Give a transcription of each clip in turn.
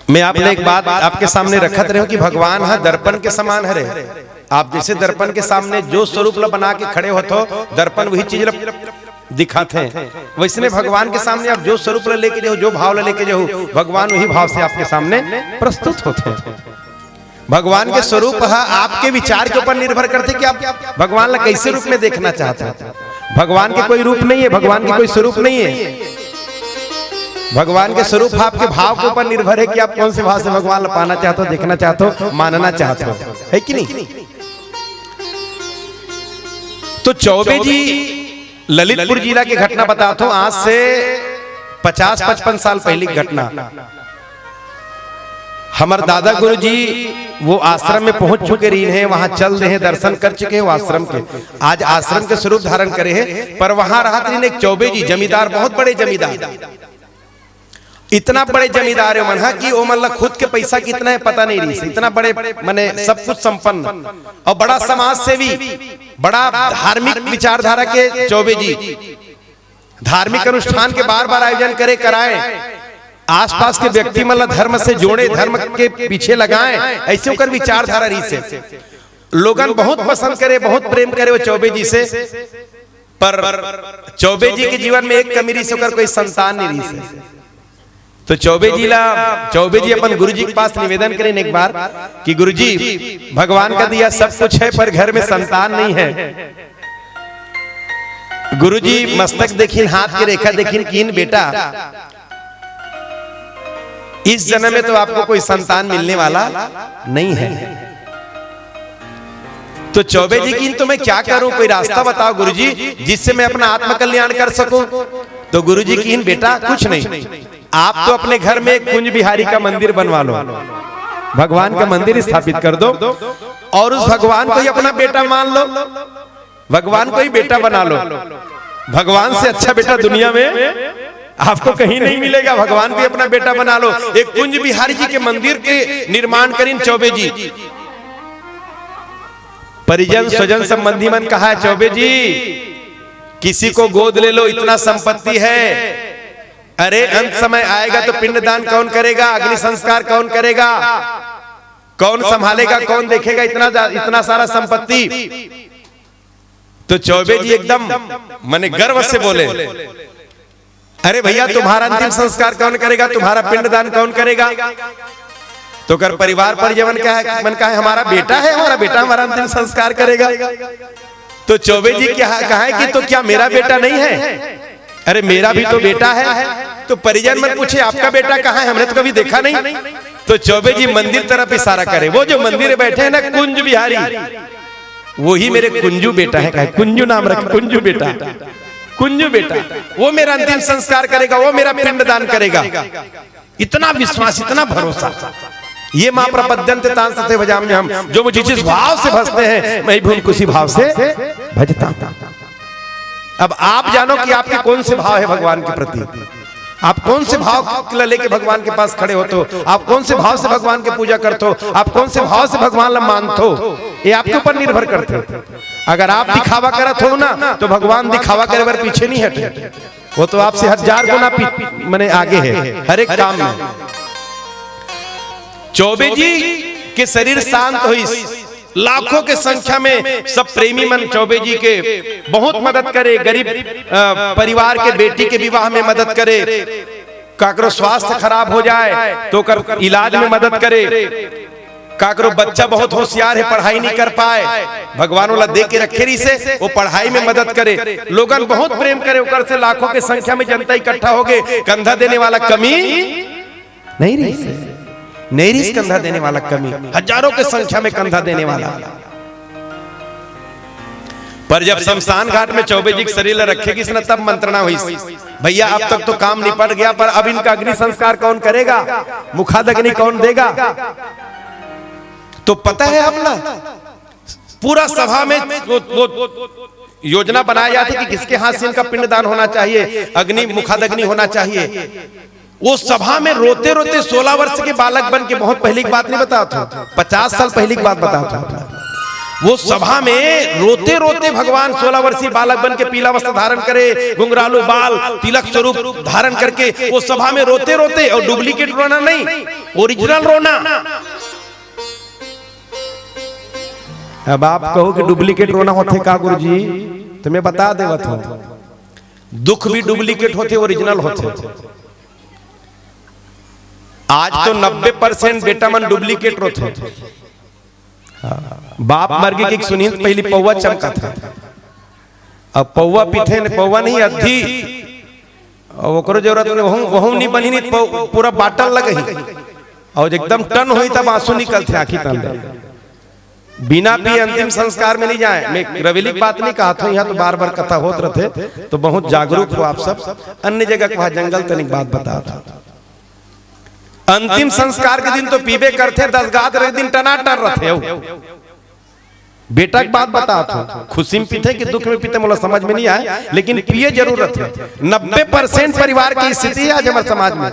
मैं आपने एक बात आपके सामने रखत रहे हो कि भगवान है दर्पण के समान है। आप जैसे दर्पण के सामने जो स्वरूप बना के खड़े होते हो, दर्पण वही चीज दिखाते हैं, वैसे भगवान के सामने आप जो स्वरूप लेके जाओ, जो भाव लेके जाओ, भगवान वही भाव से आपके सामने प्रस्तुत होते हैं। भगवान के स्वरूप आपके विचार के ऊपर निर्भर करते कि आप भगवान ला कैसे रूप में देखना चाहते हैं। भगवान के कोई रूप नहीं है, भगवान के कोई स्वरूप नहीं है। भगवान के स्वरूप आपके भाव के ऊपर निर्भर है कि आप कौन से भाव से भगवान ला पाना चाहते हो, देखना चाहते हो, मानना चाहते हो, है कि नहीं। तो चौबे जी ललितपुर जिला की घटना बताता हूं, आज से 50-55 साल पहले की घटना। हमारे दादा गुरु जी वो आश्रम में पहुंच चुके रही हैं, वहां चल रहे हैं, दर्शन कर चुके हैं वो आश्रम के। आज आश्रम के स्वरूप धारण करे हैं, पर वहां रहा एक चौबे जी जमींदार, बहुत बड़े जमींदार, इतना बड़े जमींदार है मन कि वो मतलब खुद के पैसा कितना है पता नहीं रही, इतना बड़े माने सब कुछ संपन्न और बड़ा समाज सेवी, बड़ा धार्मिक विचारधारा के चौबे जी। धार्मिक अनुष्ठान के बार बार आयोजन करे कराए, आसपास के व्यक्ति मतलब धर्म से जोड़े, धर्म के पीछे लगाएं, ऐसे होकर विचारधारा रही से लोगन बहुत पसंद करे, बहुत प्रेम करे वो चौबे जी से। पर चौबे जी के जीवन में एक कमी रही से कोई संतान नहीं रही से। तो चौबे जी अपन गुरु जी के पास निवेदन करें एक बार कि गुरु जी भगवान का दिया सब कुछ है पर घर में संतान नहीं है। गुरु जी मस्तक देखिन, हाथ की रेखा देखिन, कीन बेटा इस जन्म में तो आपको कोई संतान मिलने वाला नहीं है। तो चौबे जी की तो मैं क्या करूं, कोई रास्ता बताओ गुरुजी जिससे मैं अपना आत्म कल्याण कर सकूं। तो गुरुजी की बेटा कुछ नहीं, आप तो अपने घर में कुंज बिहारी का मंदिर बनवा लो, भगवान का मंदिर स्थापित कर दो और उस भगवान को ही अपना बेटा मान लो, भगवान को ही बेटा बना लो। भगवान से अच्छा बेटा दुनिया में आपको कहीं नहीं मिलेगा, भगवान को अपना बेटा बना लो। एक कुंज बिहारी जी के मंदिर के निर्माण करें चौबे जी। परिजन स्वजन संबंधी मन कहा है चौबे जी किसी को गोद ले लो, इतना संपत्ति है, अरे अंत समय आएगा तो पिंडदान कौन करेगा, अग्नि संस्कार कौन करेगा, कौन संभालेगा, कौन देखेगा इतना सारा संपत्ति। तो चौबे जी एकदम माने गर्व से बोले, अरे भैया तुम्हारा अंतिम संस्कार कौन करेगा, तुम्हारा पिंडदान कौन करेगा। तो कर परिवार परिजन क्या है, मन का है हमारा बेटा है, हमारा बेटा हमारा अंतिम संस्कार करेगा। तो चौबे जी क्या कहा है कि तो क्या मेरा बेटा नहीं है, अरे मेरा भी तो बेटा है। तो परिजन मन पूछे आपका बेटा कहाँ है, हमने तो कभी देखा नहीं। तो चौबे जी मंदिर तरफ इशारा करे, वो जो मंदिर में बैठे हैं ना कुंज बिहारी, वही मेरे कुंजू बेटा है, कुंजू नाम रखे, कुंजू बेटा, कुंजू बेटा, वो मेरा अंतिम संस्कार करेगा, वो मेरा पिंडदान करेगा। इतना विश्वास, इतना भरोसा। ये मां प्रपद्यंते तान सते भजामि हम, जो मुझे जिस भाव से भजते हैं मैं भी उनको उसी भाव से भजता हूं। अब आप जानो कि आपके कौन से भाव है भगवान के प्रति, आप कौन से भाव लेके भगवान के पास खड़े होते हो, आप कौन से भाव से भगवान की पूजा करते हो, आप कौन से भाव से भगवान ला मानते हो, ये आपके ऊपर निर्भर करते हो। अगर आप दिखावा करत हो ना तो भगवान दिखावा करे बार पीछे नहीं हटे, वो तो आपसे 1000 गुना माने आगे है हर एक काम में। चौबे जी के शरीर शांत हुई, लाखों के संख्या में सब प्रेमी मन चौबे जी के बहुत मदद करे, गरीब परिवार के बेटी के विवाह में मदद करे, काकरो स्वास्थ्य खराब हो जाए तो कर इलाज में मदद करे, काकरो बच्चा बहुत होशियार है पढ़ाई नहीं कर पाए, भगवान वाला दे के रखे रही से वो पढ़ाई में मदद करे, लोगन बहुत प्रेम करे, उकर से लाखों के संख्या में जनता इकट्ठा हो गए, कंधा देने वाला कमी नहीं रही, नहीं रही कंधा देने वाला कमी, हजारों के संख्या में कंधा देने वाला। पर जब शमशान घाट में चौबे जी शरीर रखेगी ना तब मंत्रणा हुई, भैया अब तक तो काम निपट गया पर अब इनका अग्नि संस्कार कौन करेगा, मुखादग्नि कौन देगा। तो पता है आप ना पूरा सभा में वो योजना बनाया जाती कि किसके हाथ से इनका पिंडदान होना चाहिए, अग्नि मुखादग्नि होना चाहिए। वो सभा में रोते रोते 16 वर्ष के बालक बन के, बहुत पहले की बात नहीं बताता, 50 साल पहले की बात बताता, वो सभा में रोते रोते भगवान 16 वर्षीय बालक बन के पीला वस्त्र धारण करे, घुंघरालू बाल, तिलक स्वरूप धारण करके वो सभा में रोते रोते, और डुप्लीकेट रोना नहीं, ओरिजिनल रोना। अब आप कहो कि डुप्लीकेट रोना होते का गुरुजी, तो मैं बता देवत हूं, दुख भी डुप्लीकेट होते, ओरिजिनल होते। आज तो 90% बेटा मन डुप्लीकेट रोते। बाप मर गई कि सुनी पहली पौवा चमका था, अब पौवा पीथे ने पौवा नहीं अधी, और जरूरत वहू नहीं बनी, नहीं पूरा बाटल लगे, और एकदम टन हुई तब आंसू निकलते आखी तन। बिना भी अंतिम संस्कार में नहीं जाए। मैं रवेली की बात नहीं कहा था, यहाँ तो बार बार कथा होत रहते, तो बहुत जागरूक हो आप सब। अन्य जगह वहां जंगल तनिक बात बता था। अंतिम संस्कार के दिन तो पीबे करते, 10 गाद रहे दिन टनाटन रहते। बेटा की बात बता था, खुशी में पीते कि दुख में पीते मोला समझ में नहीं आया, लेकिन पिए जरूर रहते। 90% परिवार की स्थिति आज हमारे समाज में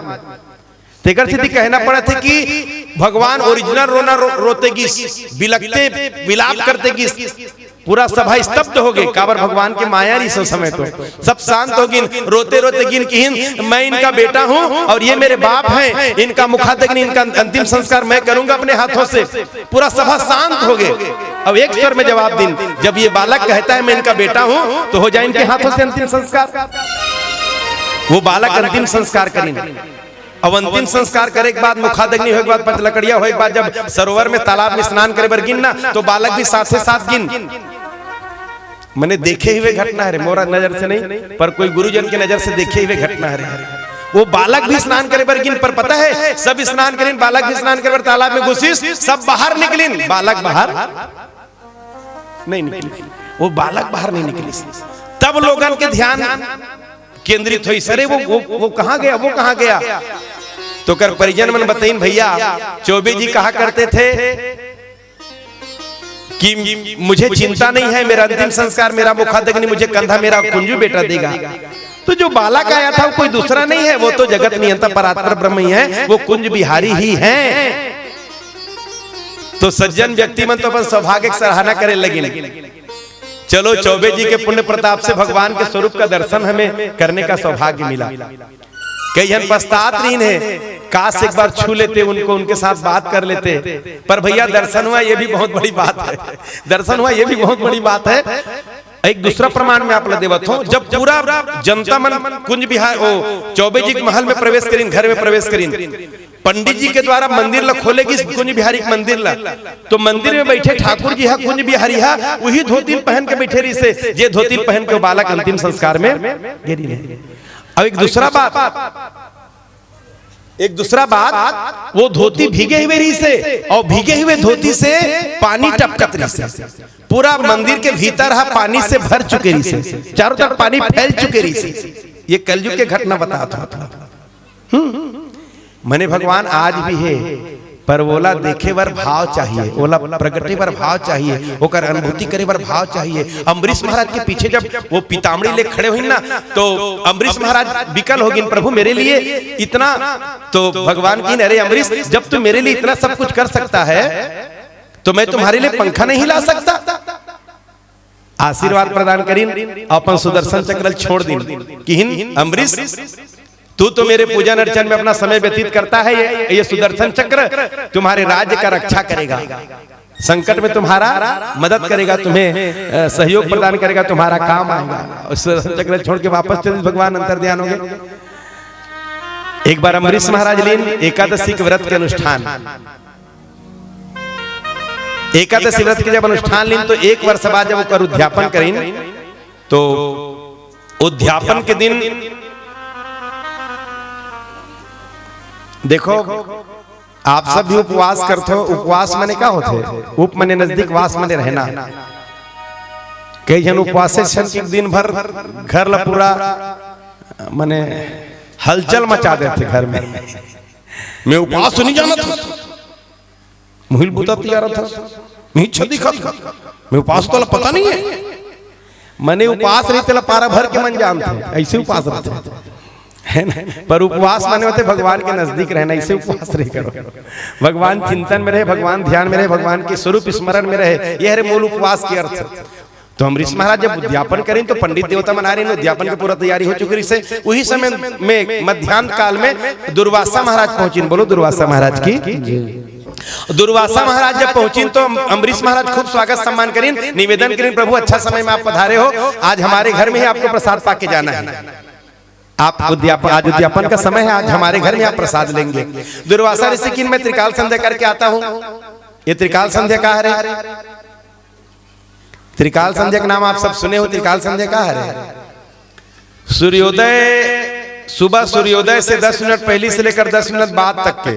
तेकर स्थिति कहना पड़ा थे कि भगवान ओरिजिनल रोना रोते की, बिलकते विलाप करते की, पूरा सभा स्तब्ध हो गई। काबर भगवान के माया नहीं सो समय तो सब शांत हो गिन, रोते रोते गिन कि मैं इनका बेटा हूं और ये मेरे बाप हैं, इनका मुखाग्नि, इनका अंतिम संस्कार मैं करूंगा अपने हाथों से। पूरा सभा शांत हो गए। अब एक स्वर में जवाब दिन, जब ये बालक कहता है मैं इनका बेटा हूं, तो हो जाए इनके हाथों से अंतिम संस्कार। वो बालक अंतिम संस्कार करेंगे। अब अंतिम संस्कार करे के बाद, मुखाग्नि होए के बाद, पचलकड़िया होए के बाद, जब सरोवर में तालाब में स्नान करे बर गिन ना, तो बालक भी साथ साथ गिन। मैंने देखे हुए घटना है, मोरा नजर से नहीं, पर कोई गुरुजन की नजर से देखे हुए घटना है। वो बालक भी स्नान करे बर गिन, पर पता है सब स्नान करें, बालक भी स्नान करे बर तालाब में घुसिस, सब बाहर निकलिन, बालक बाहर नहीं निकली। वो बालक बाहर नहीं निकली। तब लोगन के ध्यान केंद्रित हुई, सरे वो कहां गया, वो कहां गया। तो कर परिजन मन बताइन, भैया चौबे जी कहा करते थे कि मुझे चिंता नहीं है, मेरा अंतिम संस्कार, मेरा मुखाग्नि, मुझे कंधा मेरा कुंजू बेटा देगा। तो जो बालक आया था वो कोई दूसरा नहीं है, वो तो जगत नियंता परात्पर ब्रह्म ही है, वो कुंज बिहारी ही है। तो सज्जन व्यक्ति मन तो अपन सौभाग्य की सराहना करे लगे। चलो चौबे जी के पुण्य प्रताप से भगवान के स्वरूप का दर्शन हमें करने का सौभाग्य मिला। कई जन पछतात नहीं है, काश एक बार छू लेते उनको, उनके साथ बात कर लेते। पर भैया दर्शन हुआ ये भी बहुत बड़ी बात है, दर्शन हुआ ये भी बहुत बड़ी बात है। एक दूसरा प्रमाण में आप देवत हो, जब पूरा जनता मन कुंज बिहार ओ चौबे जी के महल में प्रवेश करीन, घर में प्रवेश करीन, पंडित जी के द्वारा मंदिर ला खोलेगी कुंज बिहारी के मंदिर ला, तो मंदिर में बैठे ठाकुर जी हा कुंज बिहारी हा वही धोती पहन के बैठे रही से, जे धोती पहन के बालक अंतिम संस्कार में गिरी नहीं। अब एक दूसरा बात, वो धोती भीगे हुए रही से, और भीगे हुए धोती से पानी टपकत रही से, पूरा मंदिर के भीतर हा पानी से भर चुके रही से, चारों तरफ पानी फैल चुके रही से। ये कलयुग के घटना बताता था। मने भगवान आज भी है, पर ओला देखे बर भाव चाहिए, ओला प्रगटे बर भाव चाहिए, ओकर अनुभूति करे बर भाव चाहिए। अम्बरीश महाराज के पीछे जब वो पितामड़ी ले खड़े हुई ना, तो अम्बरीश महाराज विकल हो गए, प्रभु मेरे लिए इतना, तो भगवान की अरे अम्बरीश, जब तू मेरे लिए इतना सब कुछ कर सकता है, तो मैं तुम्हारे लिए पंखा नहीं ला सकता। आशीर्वाद प्रदान करीन, अपन सुदर्शन चक्र छोड़ दिन कि अम्बरीश तू तो मेरे पूजन अर्चन में अपना समय व्यतीत करता है, ये सुदर्शन चक्र तुम्हारे राज्य का रक्षा करेगा, संकट में तुम्हारा मदद करेगा, तुम्हें सहयोग प्रदान करेगा, तुम्हारा काम आएगा। सुदर्शन चक्र छोड़ के वापस चले, भगवान अंतर्ध्यान हो गए। एक बार अम्बरीश महाराज लीन एकादशी के व्रत के अनुष्ठान, एकादशी व्रत के जब अनुष्ठान लीन, तो एक वर्ष बाद जब उसका उद्यापन करीन, तो उद्यापन के दिन देखो आप सब भी उपवास करते हो। उपवास माने क्या होते, उप माने नजदीक, वास माने रहना। कई जन उपवास से दिन भर घर ला पूरा माने हलचल मचा देते घर में। मैं उपवास नहीं जाना था, मुहिल बुता तैयार था, मैं छदी खा था, मैं उपवास तो पता नहीं है। मने उपवास नहीं तेला पारा भर के मन जानते, ऐसे उपवास रहते। है ना। पर उपवास माने होते भगवान के नजदीक रहना, इसे उपवास नहीं करो। भगवान चिंतन में रहे, भगवान ध्यान में रहे, भगवान के स्वरूप स्मरण में रहे, यह है मूल उपवास की अर्थ। तो अम्बरीश महाराज जब उद्यापन करें तो पंडित देवता मना रहे हैं, उद्यापन की पूरा तैयारी हो चुकी है। उसी समय में मध्याह्न काल में दुर्वासा महाराज पहुंची। बोलो दुर्वासा महाराज की। दुर्वासा महाराज जब पहुंची तो अम्बरीश महाराज खूब स्वागत सम्मान करीन, निवेदन करीन, प्रभु अच्छा समय में आप पधारे हो, आज हमारे घर में ही आपको प्रसाद पाके जाना है। आप उद्यापन, आज उद्यापन का समय है, आज हमारे घर में आप प्रसाद लेंगे। दुर्वासा ऋषि की मैं त्रिकाल संध्या करके आता हूं। ये त्रिकाल संध्या कहा है? त्रिकाल संध्या का नाम आप सब सुने हो। त्रिकाल संध्या कहा है? सूर्योदय, सुबह सूर्योदय से 10 मिनट पहले से लेकर 10 मिनट बाद तक के